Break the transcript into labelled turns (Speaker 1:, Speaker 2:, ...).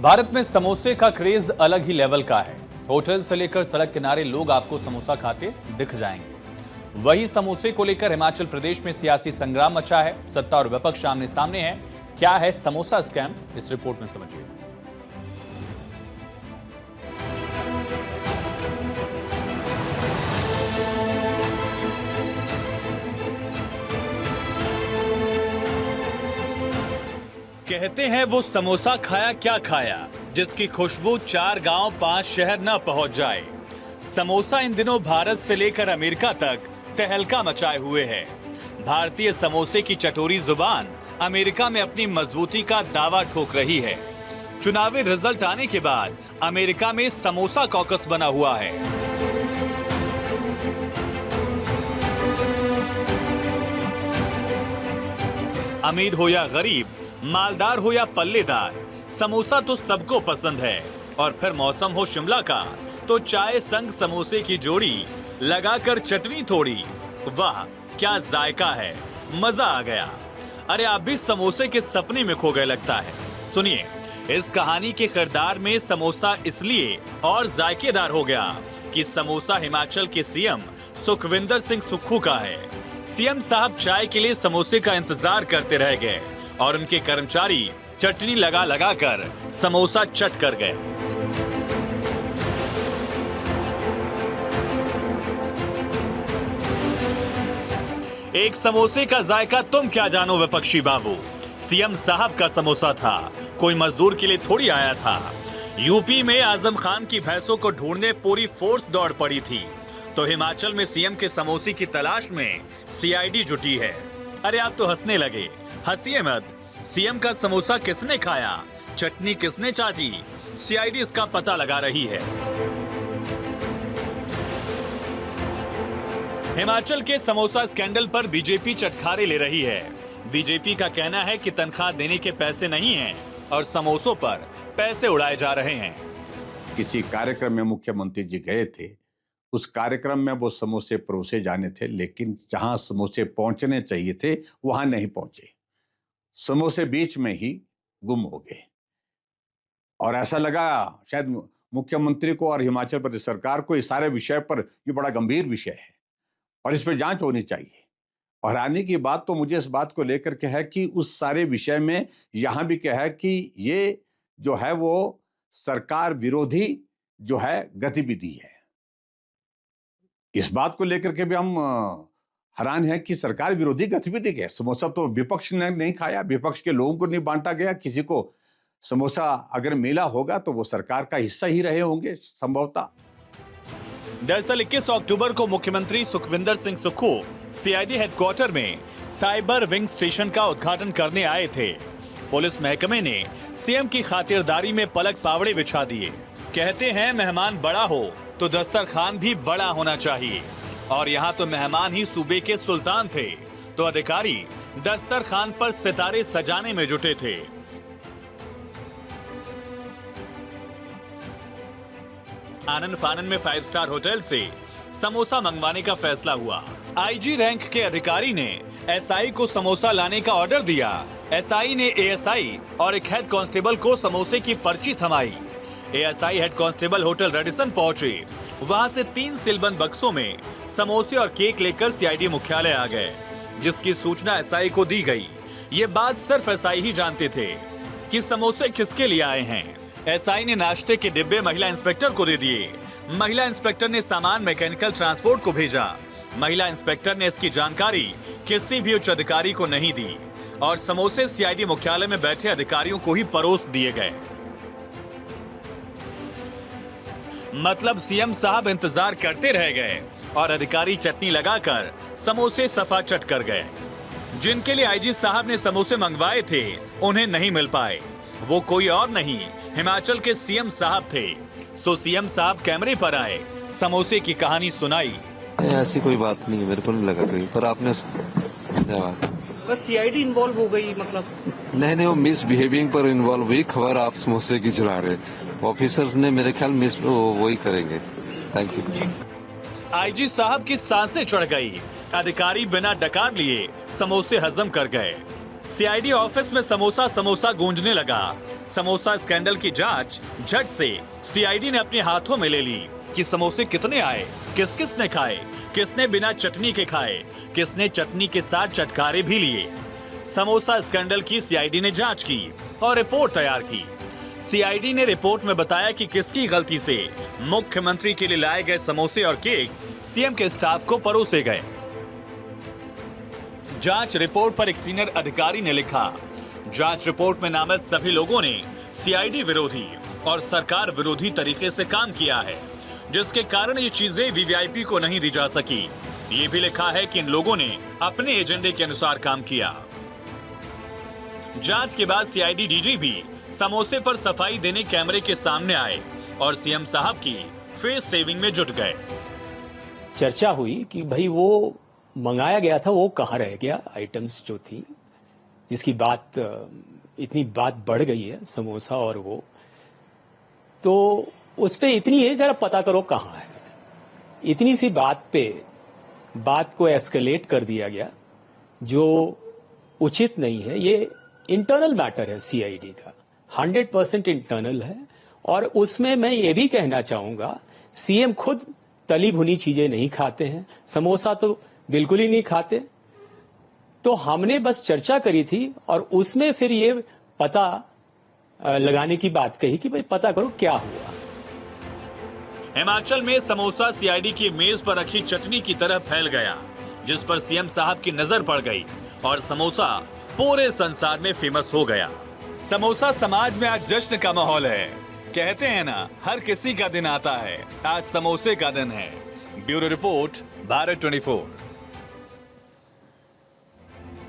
Speaker 1: भारत में समोसे का क्रेज अलग ही लेवल का है। होटल से लेकर सड़क किनारे लोग आपको समोसा खाते दिख जाएंगे। वही समोसे को लेकर हिमाचल प्रदेश में सियासी संग्राम मचा है। सत्ता और विपक्ष आमने सामने है। क्या है समोसा स्कैम, इस रिपोर्ट में समझिए। कहते हैं वो समोसा खाया क्या खाया, जिसकी खुशबू 4 गांव 5 शहर न पहुंच जाए। समोसा इन दिनों भारत से लेकर अमेरिका तक तहलका मचाए हुए है। भारतीय समोसे की चटोरी जुबान अमेरिका में अपनी मजबूती का दावा ठोक रही है। चुनावी रिजल्ट आने के बाद अमेरिका में समोसा कॉकस बना हुआ है। अमीर हो या गरीब, मालदार हो या पल्लेदार, समोसा तो सबको पसंद है। और फिर मौसम हो शिमला का तो चाय संग समोसे की जोड़ी, लगाकर चटनी थोड़ी, वाह क्या जायका है, मजा आ गया। अरे आप भी समोसे के सपने में खो गए लगता है। सुनिए, इस कहानी के किरदार में समोसा इसलिए और जायकेदार हो गया कि समोसा हिमाचल के सीएम सुखविंदर सिंह सुक्खू का है। सीएम साहब चाय के लिए समोसे का इंतजार करते रह गए और उनके कर्मचारी चटनी लगा लगा कर समोसा चट कर गए। एक समोसे का जायका तुम क्या जानो विपक्षी बाबू। सीएम साहब का समोसा था, कोई मजदूर के लिए थोड़ी आया था। यूपी में आजम खान की भैंसों को ढूंढने पूरी फोर्स दौड़ पड़ी थी, तो हिमाचल में सीएम के समोसे की तलाश में सीआईडी जुटी है। अरे आप तो हंसने लगे, हंसिए मत। सीएम का समोसा किसने खाया, चटनी किसने चाटी, सीआईडी इसका पता लगा रही है। हिमाचल के समोसा स्कैंडल पर बीजेपी चटखारे ले रही है। बीजेपी का कहना है कि तनख्वाह देने के पैसे नहीं हैं और समोसों पर पैसे उड़ाए जा रहे हैं।
Speaker 2: किसी कार्यक्रम में मुख्यमंत्री जी गए थे, उस कार्यक्रम में वो समोसे परोसे जाने थे, लेकिन जहां समोसे पहुंचने चाहिए थे वहां नहीं पहुंचे। समोसे बीच में ही गुम हो गए और ऐसा लगा शायद मुख्यमंत्री को और हिमाचल प्रदेश सरकार को इस सारे विषय पर, ये बड़ा गंभीर विषय है और इस पर जांच होनी चाहिए। और आने की बात तो मुझे इस बात को लेकर के है कि उस सारे विषय में यहां भी क्या है कि ये जो है वो सरकार विरोधी जो है गतिविधि है। इस बात को लेकर के भी हम हैरान है कि सरकार विरोधी गतिविधि है। समोसा तो विपक्ष ने नहीं खाया, विपक्ष के लोगों को नहीं बांटा गया। किसी को समोसा अगर मिला होगा तो वो सरकार का हिस्सा ही रहे होंगे संभवतः।
Speaker 1: दरअसल 21 अक्टूबर को मुख्यमंत्री सुखविंदर सिंह सुक्खू सीआईडी हेडक्वार्टर में साइबर विंग स्टेशन का उद्घाटन करने आए थे। पुलिस महकमे ने सीएम की खातिरदारी में पलक पावड़े बिछा दिए। कहते हैं मेहमान बड़ा हो तो दस्तरखान भी बड़ा होना चाहिए, और यहाँ तो मेहमान ही सूबे के सुल्तान थे, तो अधिकारी दस्तरखान पर सितारे सजाने में जुटे थे। आनन फानन में 5 स्टार होटल से समोसा मंगवाने का फैसला हुआ। आईजी रैंक के अधिकारी ने एसआई को समोसा लाने का ऑर्डर दिया। एसआई ने एएसआई और एक हेड कांस्टेबल को समोसे की पर्ची थमाई। ASI head constable hotel Radisson पहुंचे। वहां से 3 सीलबंद बक्सों में समोसे और केक लेकर सीआईडी मुख्यालय आ गए, जिसकी सूचना एसआई को दी गई। ये बात सिर्फ एसआई ही जानते थे कि समोसे किसके लिए आए हैं। एसआई ने नाश्ते के डिब्बे महिला इंस्पेक्टर को दे दिए। महिला इंस्पेक्टर ने सामान मैकेनिकल ट्रांसपोर्ट को भेजा। महिला इंस्पेक्टर ने इसकी जानकारी किसी भी उच्च अधिकारी को नहीं दी और समोसे सीआईडी मुख्यालय में बैठे अधिकारियों को ही परोस दिए गए। मतलब सीएम साहब इंतजार करते रह गए और अधिकारी चटनी लगाकर समोसे सफा चट कर गए। जिनके लिए आईजी साहब ने समोसे मंगवाए थे उन्हें नहीं मिल पाए। वो कोई और नहीं, हिमाचल के सीएम साहब थे। सो सीएम साहब कैमरे पर आए, समोसे की कहानी सुनाई।
Speaker 3: ऐसी कोई बात नहीं, मेरे को नहीं लगा कहीं पर आपने। धन्यवाद।
Speaker 4: बस सीआईडी इन्वॉल्व हो गई मतलब?
Speaker 3: नहीं, वो मिस बिहेविंग पर इन्वॉल्व हुई। खबर आप समोसे की चला रहे, ऑफिसर्स ने मेरे ख्याल मिस वही करेंगे। Thank you.
Speaker 1: आईजी साहब की सांसें चढ़ गई। अधिकारी बिना डकार लिए समोसे हजम कर गए। सीआईडी ऑफिस में समोसा समोसा गूंजने लगा। समोसा स्कैंडल की जांच झट से सीआईडी ने अपने हाथों में ले ली कि समोसे कितने आए, किस किस ने खाए, किसने बिना चटनी के खाए, किसने चटनी के साथ चटकारे भी लिए। समोसा स्कैंडल की सीआईडी ने जांच की और रिपोर्ट तैयार की। सीआईडी ने रिपोर्ट में बताया कि किसकी गलती से मुख्यमंत्री के लिए लाए गए समोसे और केक सीएम के स्टाफ को परोसे गए। जांच रिपोर्ट पर एक सीनियर अधिकारी ने लिखा, जांच रिपोर्ट में नामित सभी लोगों ने सीआईडी विरोधी और सरकार विरोधी तरीके से काम किया है, जिसके कारण ये चीजें वीवीआईपी को नहीं दी जा सकी। ये भी लिखा है कि इन लोगों ने अपने एजेंडे के अनुसार काम किया। जांच के बाद सीआईडी डीजी भी समोसे पर सफाई देने कैमरे के सामने आए और सीएम साहब की फेस सेविंग में जुट गए।
Speaker 5: चर्चा हुई कि भाई वो मंगाया गया था वो कहाँ रह गया, आइटम्स जो थी, जिसकी बात इतनी बात बढ़ गई है समोसा और वो, तो उस पे इतनी है जरा पता करो कहाँ है। इतनी सी बात पे बात को एस्केलेट कर दिया गया, जो उचित नहीं है। ये इंटरनल मैटर है सीआईडी का, 100% इंटरनल है। और उसमें मैं ये भी कहना चाहूंगा, सीएम खुद तली भुनी चीजें नहीं खाते हैं, समोसा तो बिल्कुल ही नहीं खाते। तो हमने बस चर्चा करी थी और उसमें फिर ये पता लगाने की बात कही कि भाई पता करो क्या हुआ।
Speaker 1: हिमाचल में समोसा सीआईडी की मेज पर रखी चटनी की तरह फैल गया, जिस पर सीएम साहब की नजर पड़ गई और समोसा पूरे संसार में फेमस हो गया। समोसा समाज में आज जश्न का माहौल है। कहते हैं ना, हर किसी का दिन आता है, आज समोसे का दिन है। Bureau report, Bharat 24।